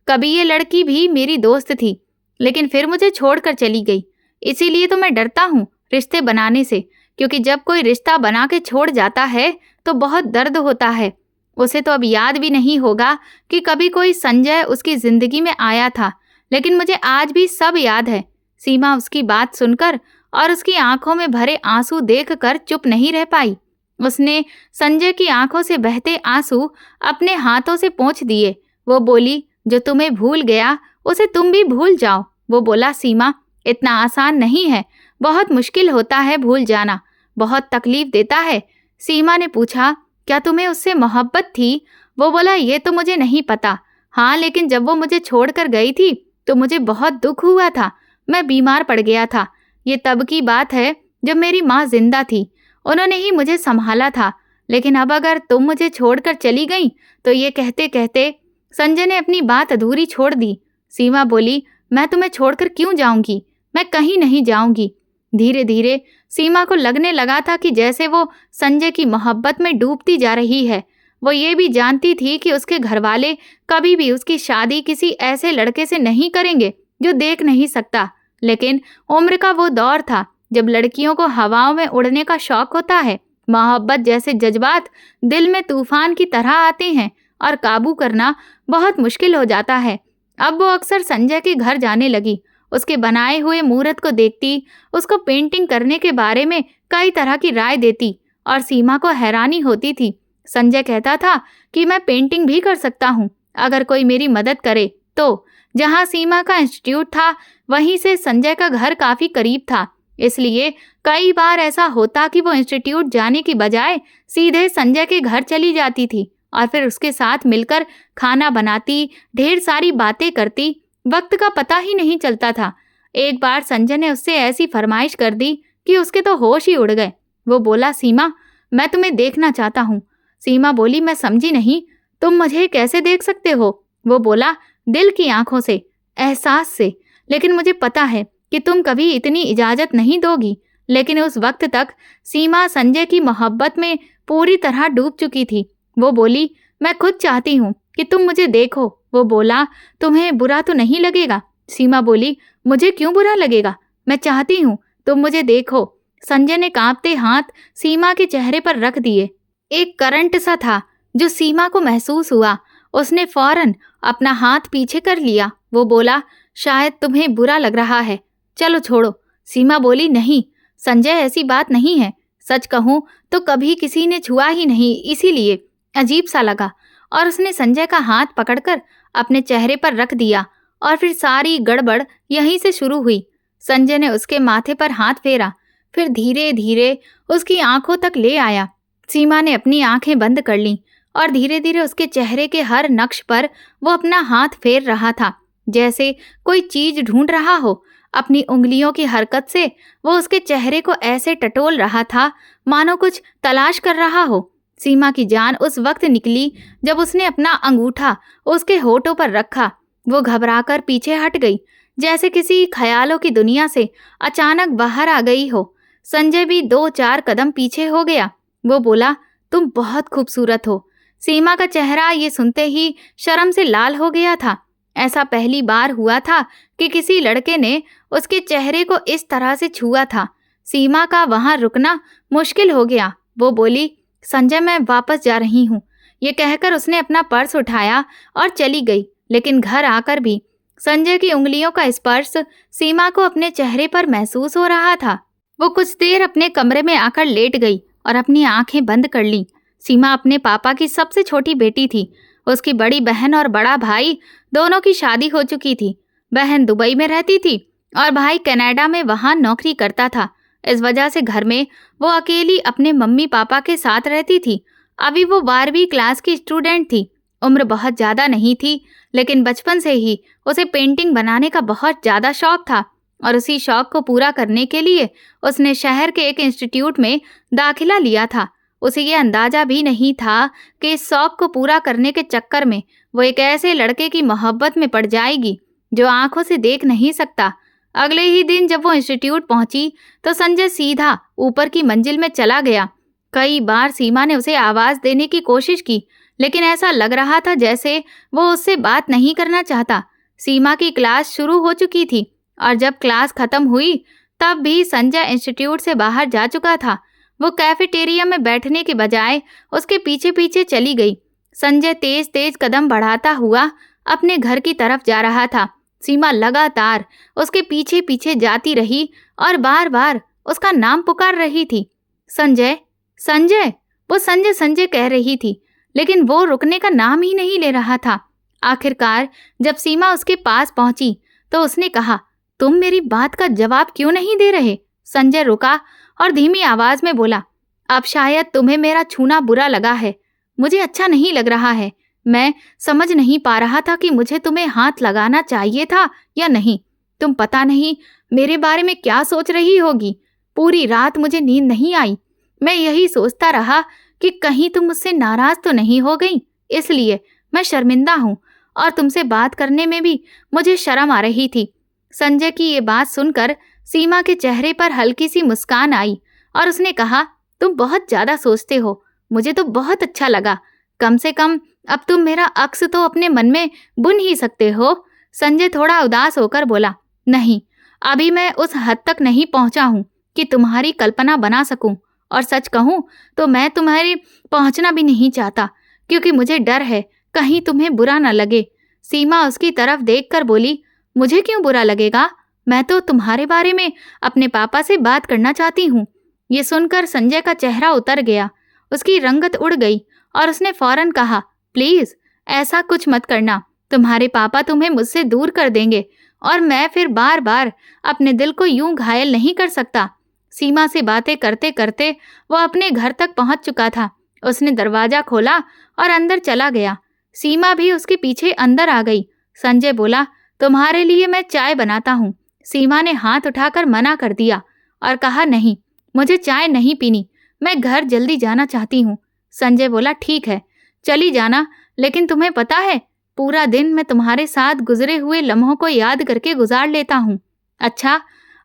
कभी ये लड़की भी मेरी दोस्त थी, लेकिन फिर मुझे छोड़कर चली गई। इसीलिए तो मैं डरता हूँ रिश्ते बनाने से, क्योंकि जब कोई रिश्ता बना के छोड़ जाता है तो बहुत दर्द होता है। उसे तो अब याद भी नहीं होगा कि कभी कोई संजय उसकी जिंदगी में आया था, लेकिन मुझे आज भी सब याद है। सीमा उसकी बात सुनकर और उसकी आंखों में भरे आंसू देखकर चुप नहीं रह पाई। उसने संजय की आंखों से बहते आंसू अपने हाथों से पोंछ दिए। वो बोली, जो तुम्हें भूल गया उसे तुम भी भूल जाओ। वो बोला, सीमा, इतना आसान नहीं है, बहुत मुश्किल होता है भूल जाना, बहुत तकलीफ देता है। सीमा ने पूछा, क्या तुम्हें उससे मोहब्बत थी? वो बोला, ये तो मुझे नहीं पता। हाँ, लेकिन जब वो मुझे छोड़कर गई थी तो मुझे बहुत दुख हुआ था। मैं बीमार पड़ गया था। ये तब की बात है जब मेरी माँ जिंदा थी, उन्होंने ही मुझे संभाला था। लेकिन अब अगर तुम मुझे छोड़कर चली गई तो ये कहते कहते संजय ने अपनी बात अधूरी छोड़ दी। सीमा बोली, मैं तुम्हें छोड़कर क्यों जाऊंगी? मैं कहीं नहीं जाऊंगी। धीरे धीरे सीमा को लगने लगा था कि जैसे वो संजय की मोहब्बत में डूबती जा रही है। वो ये भी जानती थी कि उसके घरवाले कभी भी उसकी शादी किसी ऐसे लड़के से नहीं करेंगे जो देख नहीं सकता। लेकिन उम्र का वो दौर था जब लड़कियों को हवाओं में उड़ने का शौक होता है। मोहब्बत जैसे जज्बात दिल में तूफान की तरह आते हैं और काबू करना बहुत मुश्किल हो जाता है। अब वो अक्सर संजय के घर जाने लगी, उसके बनाए हुए मूर्त को देखती, उसको पेंटिंग करने के बारे में कई तरह की राय देती और सीमा को हैरानी होती थी। संजय कहता था कि मैं पेंटिंग भी कर सकता हूँ अगर कोई मेरी मदद करे तो। जहाँ सीमा का इंस्टीट्यूट था वहीं से संजय का घर काफी करीब था, इसलिए कई बार ऐसा होता कि वो इंस्टीट्यूट जाने की बजाय सीधे संजय के घर चली जाती थी और फिर उसके साथ मिलकर खाना बनाती, ढेर सारी बातें करती। वक्त का पता ही नहीं चलता था। एक बार संजय ने उससे ऐसी फरमाइश कर दी कि उसके तो होश ही उड़ गए। वो बोला, सीमा, मैं तुम्हें देखना चाहता हूँ। सीमा बोली, मैं समझी नहीं, तुम मुझे कैसे देख सकते हो? वो बोला, दिल की आंखों से, एहसास से। लेकिन मुझे पता है कि तुम कभी इतनी इजाजत नहीं दोगी। लेकिन उस वक्त तक सीमा संजय की मोहब्बत में पूरी तरह डूब चुकी थी। वो बोली, मैं खुद चाहती हूँ कि तुम मुझे देखो। वो बोला, तुम्हें बुरा तो नहीं लगेगा? सीमा बोली, मुझे क्यों बुरा लगेगा, मैं चाहती हूँ तुम मुझे देखो। संजय ने कांपते हाथ सीमा के चेहरे पर रख दिए। एक करंट सा था जो सीमा को महसूस हुआ। उसने फौरन अपना हाथ पीछे कर लिया। वो बोला, शायद तुम्हें बुरा लग रहा है, चलो छोड़ो। सीमा बोली, नहीं संजय, ऐसी बात नहीं है। सच कहूँ तो कभी किसी ने छुआ ही नहीं, इसीलिए अजीब सा लगा। और उसने संजय का हाथ पकड़कर अपने चेहरे पर रख दिया और फिर सारी गड़बड़ यहीं से शुरू हुई। संजय ने उसके माथे पर हाथ फेरा, फिर धीरे धीरे उसकी आंखों तक ले आया। सीमा ने अपनी आंखें बंद कर लीं और धीरे धीरे उसके चेहरे के हर नक्श पर वो अपना हाथ फेर रहा था, जैसे कोई चीज ढूंढ रहा हो। अपनी उंगलियों की हरकत से वो उसके चेहरे को ऐसे टटोल रहा था मानो कुछ तलाश कर रहा हो। सीमा की जान उस वक्त निकली जब उसने अपना अंगूठा उसके होठों पर रखा। वो घबराकर पीछे हट गई, जैसे किसी ख्यालों की दुनिया से अचानक बाहर आ गई हो। संजय भी 2-4 कदम पीछे हो गया। वो बोला, तुम बहुत खूबसूरत हो। सीमा का चेहरा ये सुनते ही शर्म से लाल हो गया था। ऐसा पहली बार हुआ था कि किसी लड़के ने उसके चेहरे को इस तरह से छुआ था। सीमा का वहां रुकना मुश्किल हो गया। वो बोली, संजय, मैं वापस जा रही हूँ ये कहकर उसने अपना पर्स उठाया और चली गई। लेकिन घर आकर भी संजय की उंगलियों का स्पर्श सीमा को अपने चेहरे पर महसूस हो रहा था। वो कुछ देर अपने कमरे में आकर लेट गई और अपनी आंखें बंद कर ली। सीमा अपने पापा की सबसे छोटी बेटी थी। उसकी बड़ी बहन और बड़ा भाई दोनों की शादी हो चुकी थी। बहन दुबई में रहती थी और भाई कनाडा में वहां नौकरी करता था। इस वजह से घर में वो अकेली अपने मम्मी पापा के साथ रहती थी। अभी वो 12वीं क्लास की स्टूडेंट थी। उम्र बहुत ज़्यादा नहीं थी, लेकिन बचपन से ही उसे पेंटिंग बनाने का बहुत ज़्यादा शौक था और उसी शौक को पूरा करने के लिए उसने शहर के एक इंस्टीट्यूट में दाखिला लिया था। उसे ये अंदाज़ा भी नहीं था कि इस शौक को पूरा करने के चक्कर में वो एक ऐसे लड़के की मोहब्बत में पड़ जाएगी जो आंखों से देख नहीं सकता। अगले ही दिन जब वो इंस्टीट्यूट पहुंची तो संजय सीधा ऊपर की मंजिल में चला गया। कई बार सीमा ने उसे आवाज़ देने की कोशिश की, लेकिन ऐसा लग रहा था जैसे वो उससे बात नहीं करना चाहता। सीमा की क्लास शुरू हो चुकी थी और जब क्लास खत्म हुई तब भी संजय इंस्टीट्यूट से बाहर जा चुका था। वो कैफेटेरिया में बैठने के बजाय उसके पीछे पीछे चली गई। संजय तेज तेज कदम बढ़ाता हुआ अपने घर की तरफ जा रहा था। सीमा लगातार उसके पीछे पीछे जाती रही और बार बार उसका नाम पुकार रही थी। संजय, संजय। वो संजय संजय कह रही थी, लेकिन वो रुकने का नाम ही नहीं ले रहा था। आखिरकार जब सीमा उसके पास पहुंची तो उसने कहा, तुम मेरी बात का जवाब क्यों नहीं दे रहे? संजय रुका और धीमी आवाज में बोला, अब शायद तुम्हें मेरा छूना बुरा लगा है। मुझे अच्छा नहीं लग रहा है। मैं समझ नहीं पा रहा था कि मुझे तुम्हें हाथ लगाना चाहिए था या नहीं। तुम पता नहीं मेरे बारे में क्या सोच रही होगी। पूरी रात मुझे नींद नहीं आई। मैं यही सोचता रहा कि कहीं तुम मुझसे नाराज तो नहीं हो गई। इसलिए मैं शर्मिंदा हूँ और तुमसे बात करने में भी मुझे शर्म आ रही थी। संजय की ये बात सुनकर सीमा के चेहरे पर हल्की सी मुस्कान आई और उसने कहा, तुम बहुत ज़्यादा सोचते हो। मुझे तो बहुत अच्छा लगा। कम से कम अब तुम मेरा अक्स तो अपने मन में बुन ही सकते हो। संजय थोड़ा उदास होकर बोला, नहीं, अभी मैं उस हद तक नहीं पहुंचा हूं कि तुम्हारी कल्पना बना सकूं। और सच कहूं तो मैं तुम्हारे पहुंचना भी नहीं चाहता, क्योंकि मुझे डर है कहीं तुम्हें बुरा न लगे। सीमा उसकी तरफ देखकर बोली, मुझे क्यों बुरा लगेगा? मैं तो तुम्हारे बारे में अपने पापा से बात करना चाहती हूँ। ये सुनकर संजय का चेहरा उतर गया। उसकी रंगत उड़ गई और उसने फौरन कहा, प्लीज़ ऐसा कुछ मत करना। तुम्हारे पापा तुम्हें मुझसे दूर कर देंगे और मैं फिर बार बार अपने दिल को यूं घायल नहीं कर सकता। सीमा से बातें करते करते वो अपने घर तक पहुंच चुका था। उसने दरवाज़ा खोला और अंदर चला गया। सीमा भी उसके पीछे अंदर आ गई। संजय बोला, तुम्हारे लिए मैं चाय बनाता हूँ। सीमा ने हाथ उठाकर मना कर दिया और कहा, नहीं, मुझे चाय नहीं पीनी। मैं घर जल्दी जाना चाहती हूँ। संजय बोला, ठीक है, चली जाना, लेकिन तुम्हें पता है पूरा दिन मैं तुम्हारे साथ गुजरे हुए लम्हों को याद करके गुजार लेता हूँ। अच्छा,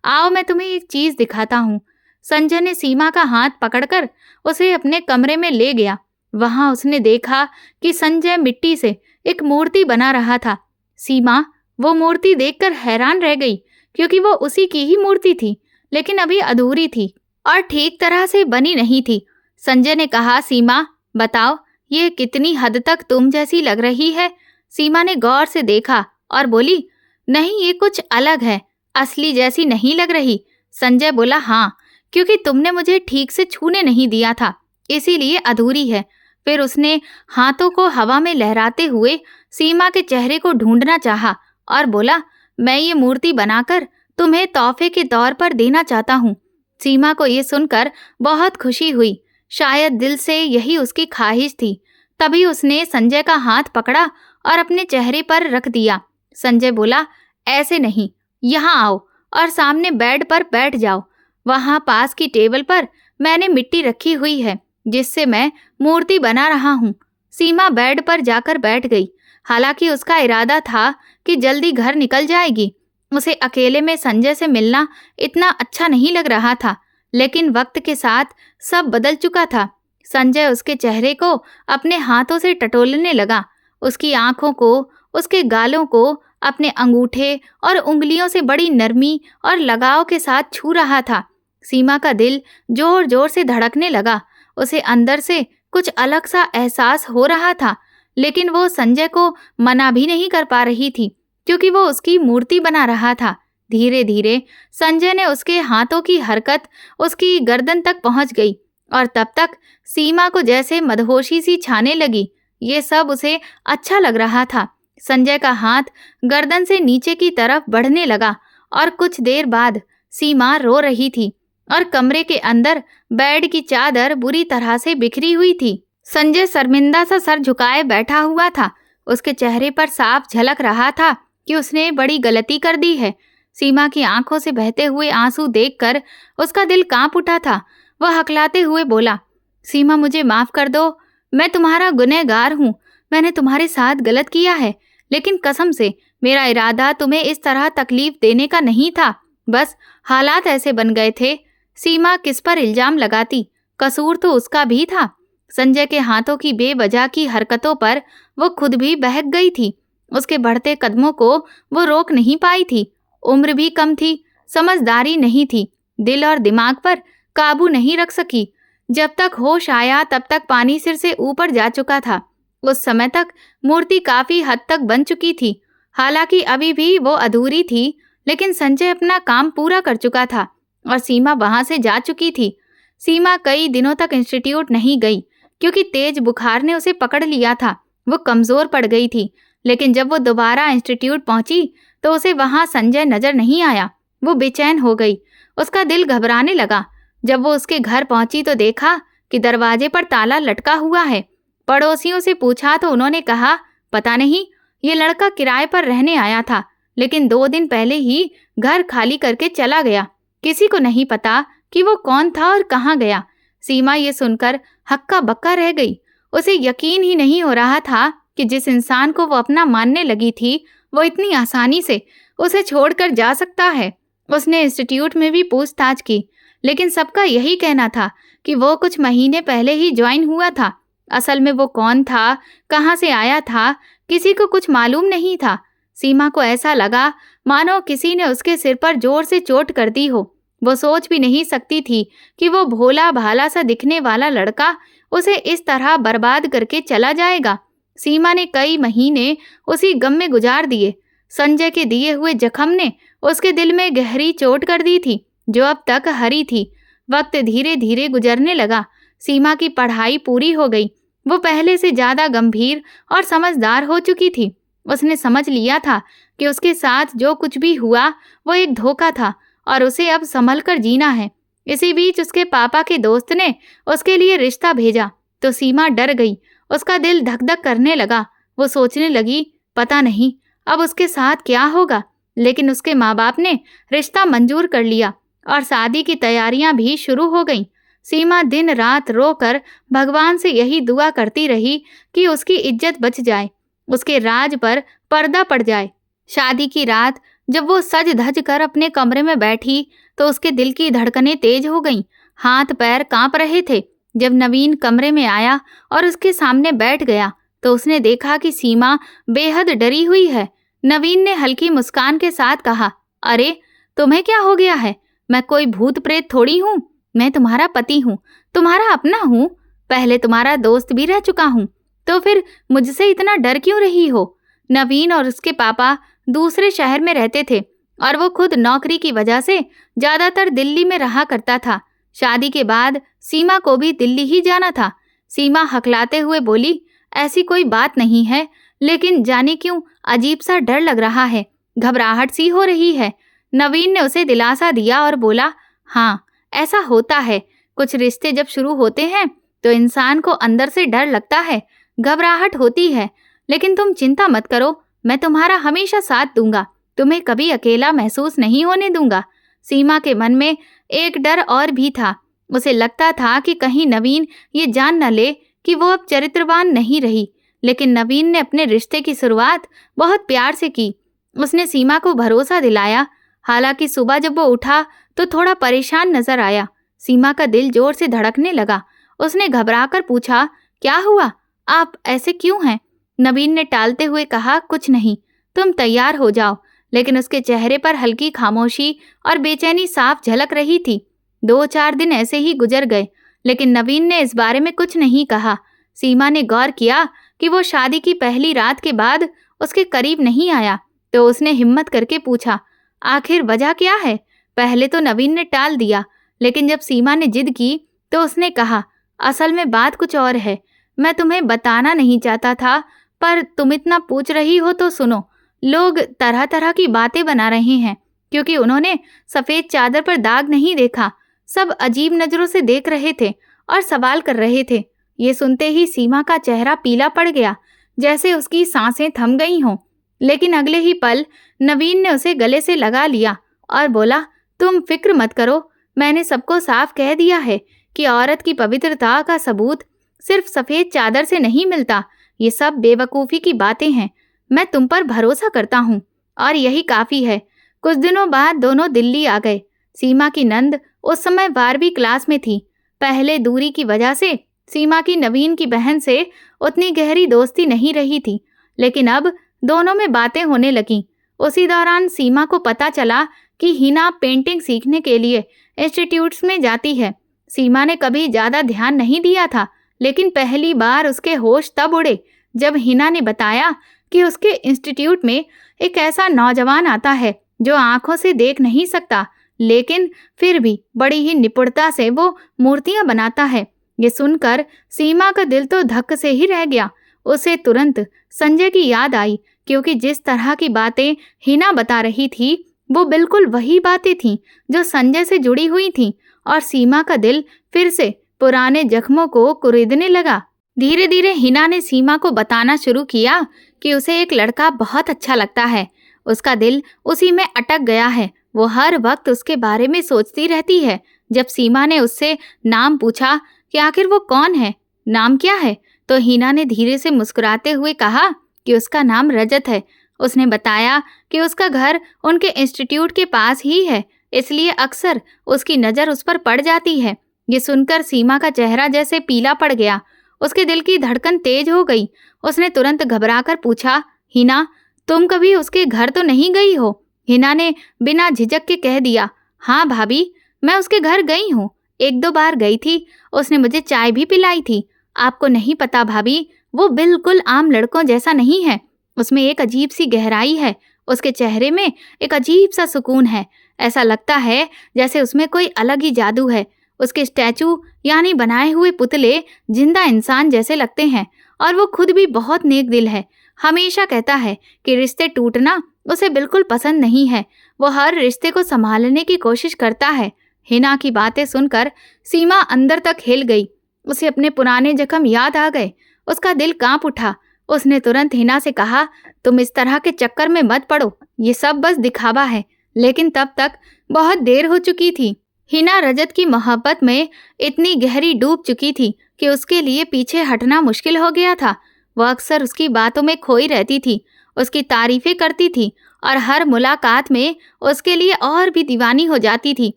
आओ मैं तुम्हें एक चीज़ दिखाता हूँ। संजय ने सीमा का हाथ पकड़कर उसे अपने कमरे में ले गया। वहाँ उसने देखा कि संजय मिट्टी से एक मूर्ति बना रहा था। सीमा वो मूर्ति देखकर हैरान रह गई, क्योंकि वो उसी की ही मूर्ति थी, लेकिन अभी अधूरी थी और ठीक तरह से बनी नहीं थी। संजय ने कहा, सीमा बताओ, ये कितनी हद तक तुम जैसी लग रही है? सीमा ने गौर से देखा और बोली, नहीं, ये कुछ अलग है, असली जैसी नहीं लग रही। संजय बोला, हाँ, क्योंकि तुमने मुझे ठीक से छूने नहीं दिया था, इसीलिए अधूरी है। फिर उसने हाथों को हवा में लहराते हुए सीमा के चेहरे को ढूंढना चाहा और बोला, मैं ये मूर्ति बनाकर तुम्हें तोहफे के तौर पर देना चाहता हूँ। सीमा को ये सुनकर बहुत खुशी हुई। शायद दिल से यही उसकी ख्वाहिश थी। तभी उसने संजय का हाथ पकड़ा और अपने चेहरे पर रख दिया। संजय बोला, ऐसे नहीं, यहाँ आओ और सामने बेड पर बैठ जाओ। वहाँ पास की टेबल पर मैंने मिट्टी रखी हुई है जिससे मैं मूर्ति बना रहा हूँ। सीमा बेड पर जाकर बैठ गई। हालांकि उसका इरादा था कि जल्दी घर निकल जाएगी। उसे अकेले में संजय से मिलना इतना अच्छा नहीं लग रहा था, लेकिन वक्त के साथ सब बदल चुका था। संजय उसके चेहरे को अपने हाथों से टटोलने लगा। उसकी आंखों को, उसके गालों को अपने अंगूठे और उंगलियों से बड़ी नरमी और लगाव के साथ छू रहा था। सीमा का दिल जोर जोर से धड़कने लगा। उसे अंदर से कुछ अलग सा एहसास हो रहा था, लेकिन वो संजय को मना भी नहीं कर पा रही थी, क्योंकि वो उसकी मूर्ति बना रहा था। धीरे धीरे संजय ने उसके हाथों की हरकत उसकी गर्दन तक पहुंच गई और तब तक सीमा को जैसे मदहोशी सी छाने लगी। ये सब उसे अच्छा लग रहा था। संजय का हाथ गर्दन से नीचे की तरफ बढ़ने लगा और कुछ देर बाद सीमा रो रही थी और कमरे के अंदर बेड की चादर बुरी तरह से बिखरी हुई थी। संजय शर्मिंदा सा सर झुकाए बैठा हुआ था। उसके चेहरे पर साफ झलक रहा था कि उसने बड़ी गलती कर दी है। सीमा की आंखों से बहते हुए आंसू देखकर उसका दिल कांप उठा था। वह हकलाते हुए बोला, सीमा मुझे माफ कर दो, मैं तुम्हारा गुनहगार हूँ। मैंने तुम्हारे साथ गलत किया है, लेकिन कसम से मेरा इरादा तुम्हें इस तरह तकलीफ देने का नहीं था। बस हालात ऐसे बन गए थे। सीमा किस पर इल्जाम लगाती, कसूर तो उसका भी था। संजय के हाथों की बेवजह की हरकतों पर वो खुद भी बहक गई थी। उसके बढ़ते कदमों को वो रोक नहीं पाई थी। उम्र भी कम थी, समझदारी नहीं थी, दिल और दिमाग पर काबू नहीं रख सकी। जब तक होश आया तब तक पानी सिर से ऊपर जा चुका था। उस समय तक मूर्ति काफी हद तक बन चुकी थी। हालांकि अभी भी वो अधूरी थी, लेकिन संजय अपना काम पूरा कर चुका था और सीमा वहां से जा चुकी थी। सीमा कई दिनों तक इंस्टीट्यूट नहीं गई, क्योंकि तेज बुखार ने उसे पकड़ लिया था। वो कमजोर पड़ गई थी। लेकिन जब वो दोबारा इंस्टीट्यूट पहुंची तो उसे वहां संजय नजर नहीं आया। वो बेचैन हो गई। उसका दिल घबराने लगा। जब वो उसके घर पहुंची तो देखा कि दरवाजे पर ताला लटका हुआ है। पड़ोसियों से पूछा तो उन्होंने कहा, पता नहीं, ये लड़का किराए पर रहने आया था, लेकिन 2 दिन पहले ही घर खाली करके चला गया। किसी को नहीं पता कि वो कौन था और कहाँ गया। सीमा ये सुनकर हक्का बक्का रह गई। उसे यकीन ही नहीं हो रहा था कि जिस इंसान को वो अपना मानने लगी थी, वो इतनी आसानी से उसे छोड़कर जा सकता है। उसने इंस्टीट्यूट में भी पूछताछ की, लेकिन सबका यही कहना था कि वो कुछ महीने पहले ही ज्वाइन हुआ था। असल में वो कौन था, कहाँ से आया था, किसी को कुछ मालूम नहीं था। सीमा को ऐसा लगा मानो किसी ने उसके सिर पर जोर से चोट कर दी हो। वो सोच भी नहीं सकती थी कि वो भोला भाला सा दिखने वाला लड़का उसे इस तरह बर्बाद करके चला जाएगा। सीमा ने कई महीने उसी गम में गुजार दिए। संजय के दिए हुए जख्म ने उसके दिल में गहरी चोट कर दी थी, जो अब तक हरी थी। वक्त धीरे धीरे गुजरने लगा। सीमा की पढ़ाई पूरी हो गई। वो पहले से ज्यादा गंभीर और समझदार हो चुकी थी। उसने समझ लिया था कि उसके साथ जो कुछ भी हुआ वो एक धोखा था और उसे अब संभल कर जीना है। इसी बीच उसके पापा के दोस्त ने उसके लिए रिश्ता भेजा तो सीमा डर गई। उसका दिल धक धक करने लगा। वो सोचने लगी, पता नहीं अब उसके साथ क्या होगा। लेकिन उसके माँ बाप ने रिश्ता मंजूर कर लिया और शादी की तैयारियां भी शुरू हो गईं। सीमा दिन रात रोकर भगवान से यही दुआ करती रही कि उसकी इज्जत बच जाए, उसके राज पर पर्दा पड़ जाए। शादी की रात जब वो सज धज कर अपने कमरे में बैठी तो उसके दिल की धड़कनें तेज हो गईं। हाथ पैर कांप रहे थे। जब नवीन कमरे में आया और उसके सामने बैठ गया तो उसने देखा कि सीमा बेहद डरी हुई है। नवीन ने हल्की मुस्कान के साथ कहा, अरे तुम्हें क्या हो गया है? मैं कोई भूत प्रेत थोड़ी हूँ। मैं तुम्हारा पति हूँ, तुम्हारा अपना हूँ, पहले तुम्हारा दोस्त भी रह चुका हूँ, तो फिर मुझसे इतना डर क्यों रही हो? नवीन और उसके पापा दूसरे शहर में रहते थे और वो खुद नौकरी की वजह से ज्यादातर दिल्ली में रहा करता था। शादी के बाद सीमा को भी दिल्ली ही जाना था। सीमा हकलाते हुए बोली, ऐसी कोई बात नहीं है, लेकिन जाने क्यों अजीब सा डर लग रहा है, घबराहट सी हो रही है। नवीन ने उसे दिलासा दिया और बोला, हाँ ऐसा होता है। कुछ रिश्ते जब शुरू होते हैं तो इंसान को अंदर से डर लगता है, घबराहट होती है, लेकिन तुम चिंता मत करो, मैं तुम्हारा हमेशा साथ दूंगा, तुम्हें कभी अकेला महसूस नहीं होने दूंगा। सीमा के मन में एक डर और भी था। उसे लगता था कि कहीं नवीन ये जान न ले कि वो अब चरित्रवान नहीं रही। लेकिन नवीन ने अपने रिश्ते की शुरुआत बहुत प्यार से की। उसने सीमा को भरोसा दिलाया। हालांकि सुबह जब वो उठा तो थोड़ा परेशान नजर आया। सीमा का दिल जोर से धड़कने लगा। उसने घबराकर पूछा, क्या हुआ? आप ऐसे क्यों हैं? नवीन ने टालते हुए कहा, कुछ नहीं, तुम तैयार हो जाओ। लेकिन उसके चेहरे पर हल्की खामोशी और बेचैनी साफ झलक रही थी। 2-4 दिन ऐसे ही गुजर गए, लेकिन नवीन ने इस बारे में कुछ नहीं कहा। सीमा ने गौर किया कि वो शादी की पहली रात के बाद उसके करीब नहीं आया, तो उसने हिम्मत करके पूछा, आखिर वजह क्या है? पहले तो नवीन ने टाल दिया, लेकिन जब सीमा ने जिद की तो उसने कहा, असल में बात कुछ और है। मैं तुम्हें बताना नहीं चाहता था, पर तुम इतना पूछ रही हो तो सुनो। लोग तरह तरह की बातें बना रहे हैं, क्योंकि उन्होंने सफेद चादर पर दाग नहीं देखा। सब अजीब नजरों से देख रहे थे और सवाल कर रहे थे। ये सुनते ही सीमा का चेहरा पीला पड़ गया, जैसे उसकी सांसें थम गई हों। लेकिन अगले ही पल नवीन ने उसे गले से लगा लिया और बोला, तुम फिक्र मत करो, मैंने सबको साफ कह दिया है कि औरत की पवित्रता का सबूत सिर्फ सफेद चादर से नहीं मिलता। ये सब बेवकूफ़ी की बातें हैं। मैं तुम पर भरोसा करता हूँ और यही काफ़ी है। कुछ दिनों बाद दोनों दिल्ली आ गए। सीमा की नंद उस समय 12वीं क्लास में थी। पहले दूरी की वजह से सीमा की नवीन की बहन से उतनी गहरी दोस्ती नहीं रही थी, लेकिन अब दोनों में बातें होने लगीं। उसी दौरान सीमा को पता चला कि हिना पेंटिंग सीखने के लिए इंस्टीट्यूट्स में जाती है। सीमा ने कभी ज़्यादा ध्यान नहीं दिया था, लेकिन पहली बार उसके होश तब उड़े जब हिना ने बताया कि उसके इंस्टीट्यूट में एक ऐसा नौजवान आता है जो आंखों से देख नहीं सकता, लेकिन फिर भी बड़ी ही निपुणता से वो मूर्तियां बनाता है। ये सुनकर सीमा का दिल तो धक से ही रह गया। उसे तुरंत संजय की याद आई, क्योंकि जिस तरह की बातें हिना बता रही थी वो बिल्कुल वही बातें थीं जो संजय से जुड़ी हुई थीं, और सीमा का दिल फिर से पुराने जख्मों को कुरेदने लगा। धीरे धीरे हिना ने सीमा को बताना शुरू किया कि उसे एक लड़का बहुत अच्छा लगता है। उसका दिल उसी में अटक गया है। वो हर वक्त उसके बारे में सोचती रहती है। जब सीमा ने उससे नाम पूछा कि आखिर वो कौन है, नाम क्या है, तो हिना ने धीरे से मुस्कुराते हुए कहा कि उसका नाम रजत है। उसने बताया कि उसका घर उनके इंस्टीट्यूट के पास ही है, इसलिए अक्सर उसकी नज़र उस पर पड़ जाती है। ये सुनकर सीमा का चेहरा जैसे पीला पड़ गया। उसके दिल की धड़कन तेज हो गई। उसने तुरंत घबराकर पूछा, हिना, तुम कभी उसके घर तो नहीं गई हो? हिना ने बिना झिझक के कह दिया, हाँ भाभी, मैं उसके घर गई हूँ। 1-2 बार गई थी। उसने मुझे चाय भी पिलाई थी। आपको नहीं पता भाभी, वो बिल्कुल आम लड़कों जैसा नहीं है। उसमें एक अजीब सी गहराई है। उसके चेहरे में एक अजीब सा सुकून है। ऐसा लगता है जैसे उसमें कोई अलग ही जादू है। उसके स्टैचू यानी बनाए हुए पुतले जिंदा इंसान जैसे लगते हैं, और वो खुद भी बहुत नेक दिल है। हमेशा कहता है कि रिश्ते टूटना उसे बिल्कुल पसंद नहीं है। वो हर रिश्ते को संभालने की कोशिश करता है। हिना की बातें सुनकर सीमा अंदर तक हिल गई। उसे अपने पुराने जख्म याद आ गए। उसका दिल कांप उठा। उसने तुरंत हिना से कहा, तुम इस तरह के चक्कर में मत पड़ो, ये सब बस दिखावा है। लेकिन तब तक बहुत देर हो चुकी थी। हिना रजत की मोहब्बत में इतनी गहरी डूब चुकी थी कि उसके लिए पीछे हटना मुश्किल हो गया था। वह अक्सर उसकी बातों में खोई रहती थी, उसकी तारीफें करती थी और हर मुलाकात में उसके लिए और भी दीवानी हो जाती थी।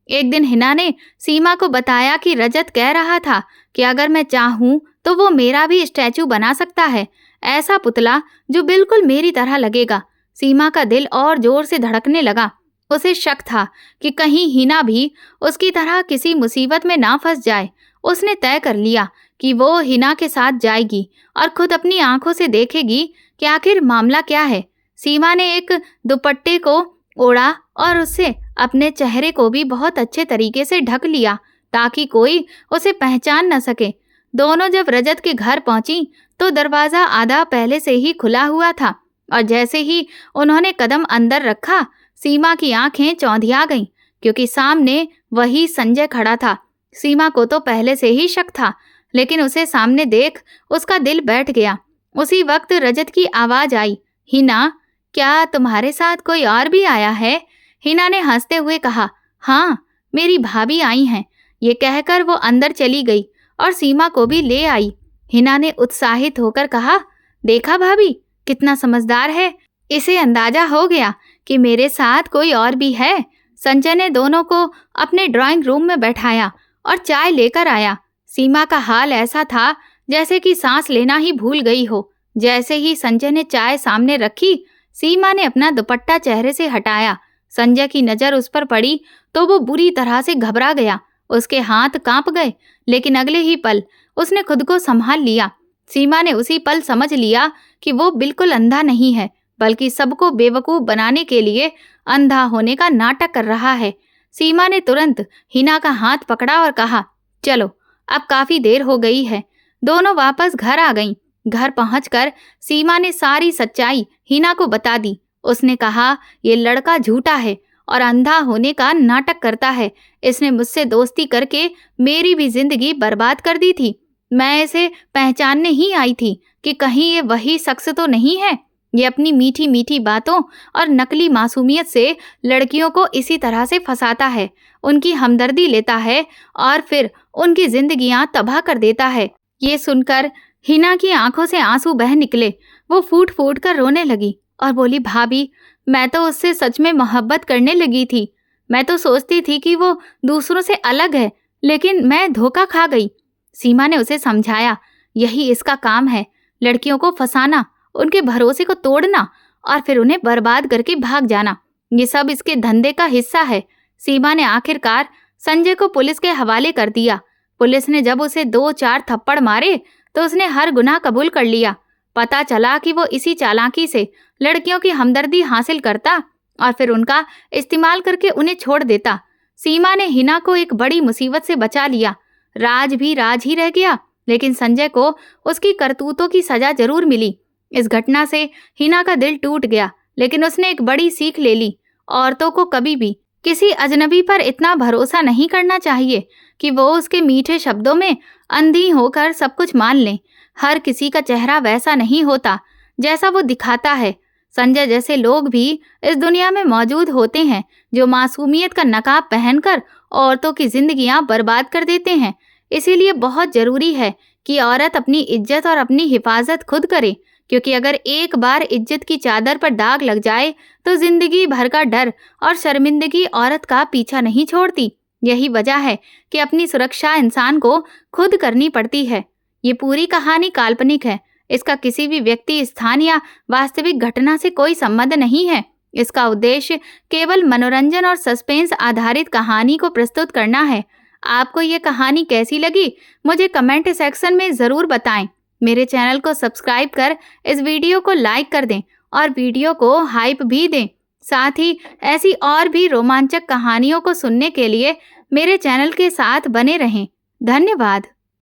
एक दिन हिना ने सीमा को बताया कि रजत कह रहा था कि अगर मैं चाहूँ तो वो मेरा भी स्टैचू बना सकता है, ऐसा पुतला जो बिल्कुल मेरी तरह लगेगा। सीमा का दिल और जोर से धड़कने लगा। उसे शक था कि कहीं हिना भी उसकी तरह किसी मुसीबत में ना फंस जाए। उसने तय कर लिया कि वो हिना के साथ जाएगी और खुद अपनी आंखों से देखेगी कि आखिर मामला क्या है। सीमा ने एक दुपट्टे को ओढ़ा और उससे अपने चेहरे को भी बहुत अच्छे तरीके से ढक लिया ताकि कोई उसे पहचान न सके। दोनों जब रजत के घर पहुंची तो दरवाज़ा आधा पहले से ही खुला हुआ था, और जैसे ही उन्होंने कदम अंदर रखा, सीमा की आंखें चौंधिया गईं, क्योंकि सामने वही संजय खड़ा था। सीमा को तो पहले से ही शक था, लेकिन उसे सामने देख उसका दिल बैठ गया। उसी वक्त रजत की आवाज़ आई, हिना, क्या तुम्हारे साथ कोई और भी आया है? हिना ने हंसते हुए कहा, हाँ, मेरी भाभी आई हैं। ये कहकर वो अंदर चली गई और सीमा को भी ले आई। हिना ने उत्साहित होकर कहा, देखा भाभी, कितना समझदार है। इसे अंदाजा हो गया कि मेरे साथ कोई और भी है। संजय ने दोनों को अपने ड्राइंग रूम में बैठाया और चाय लेकर आया। सीमा का हाल ऐसा था जैसे कि सांस लेना ही भूल गई हो। जैसे ही संजय ने चाय सामने रखी, सीमा ने अपना दुपट्टा चेहरे से हटाया। संजय की नज़र उस पर पड़ी तो वो बुरी तरह से घबरा गया। उसके हाथ कांप गए, लेकिन अगले ही पल उसने खुद को संभाल लिया। सीमा ने उसी पल समझ लिया कि वो बिल्कुल अंधा नहीं है, बल्कि सबको बेवकूफ बनाने के लिए अंधा होने का नाटक कर रहा है। सीमा ने तुरंत हिना का हाथ पकड़ा और कहा, चलो, अब काफी देर हो गई है। दोनों वापस घर आ गईं। घर पहुंचकर सीमा ने सारी सच्चाई हिना को बता दी। उसने कहा, ये लड़का झूठा है और अंधा होने का नाटक करता है। इसने मुझसे दोस्ती करके मेरी भी जिंदगी बर्बाद कर दी थी। मैं इसे पहचानने ही आई थी कि कहीं ये वही शख्स तो नहीं है। ये अपनी मीठी मीठी बातों और नकली मासूमियत से लड़कियों को इसी तरह से फंसाता है, उनकी हमदर्दी लेता है और फिर उनकी जिंदगियां तबाह कर देता है। ये सुनकर हिना की आंखों से आंसू बह निकले। वो फूट फूट कर रोने लगी और बोली, भाभी, मैं तो उससे सच में मोहब्बत करने लगी थी। मैं तो सोचती थी कि वो दूसरों से अलग है, लेकिन मैं धोखा खा गई। सीमा ने उसे समझाया, यही इसका काम है, लड़कियों को फंसाना, उनके भरोसे को तोड़ना और फिर उन्हें बर्बाद करके भाग जाना। ये सब इसके धंधे का हिस्सा है। सीमा ने आखिरकार संजय को पुलिस के हवाले कर दिया। पुलिस ने जब उसे 2-4 थप्पड़ मारे तो उसने हर गुनाह कबूल कर लिया। पता चला कि वो इसी चालाकी से लड़कियों की हमदर्दी हासिल करता और फिर उनका इस्तेमाल करके उन्हें छोड़ देता। सीमा ने हिना को एक बड़ी मुसीबत से बचा लिया। राज भी राज ही रह गया, लेकिन संजय को उसकी करतूतों की सजा जरूर मिली। इस घटना से हिना का दिल टूट गया, लेकिन उसने एक बड़ी सीख ले ली। औरतों को कभी भी किसी अजनबी पर इतना भरोसा नहीं करना चाहिए कि वो उसके मीठे शब्दों में अंधी होकर सब कुछ मान लें। हर किसी का चेहरा वैसा नहीं होता जैसा वो दिखाता है। संजय जैसे लोग भी इस दुनिया में मौजूद होते हैं जो मासूमियत का नकाब पहनकर औरतों की जिंदगियां बर्बाद कर देते हैं। इसीलिए बहुत जरूरी है कि औरत अपनी इज्जत और अपनी हिफाजत खुद करे, क्योंकि अगर एक बार इज्जत की चादर पर दाग लग जाए तो जिंदगी भर का डर और शर्मिंदगी औरत का पीछा नहीं छोड़ती। यही वजह है कि अपनी सुरक्षा इंसान को खुद करनी पड़ती है। ये पूरी कहानी काल्पनिक है। इसका किसी भी व्यक्ति, स्थान या वास्तविक घटना से कोई संबंध नहीं है। इसका उद्देश्य केवल मनोरंजन और सस्पेंस आधारित कहानी को प्रस्तुत करना है। आपको ये कहानी कैसी लगी, मुझे कमेंट सेक्शन में ज़रूर बताएं। मेरे चैनल को सब्सक्राइब कर इस वीडियो को लाइक कर दें और वीडियो को हाइप भी दें। साथ ही ऐसी और भी रोमांचक कहानियों को सुनने के लिए मेरे चैनल के साथ बने रहें। धन्यवाद।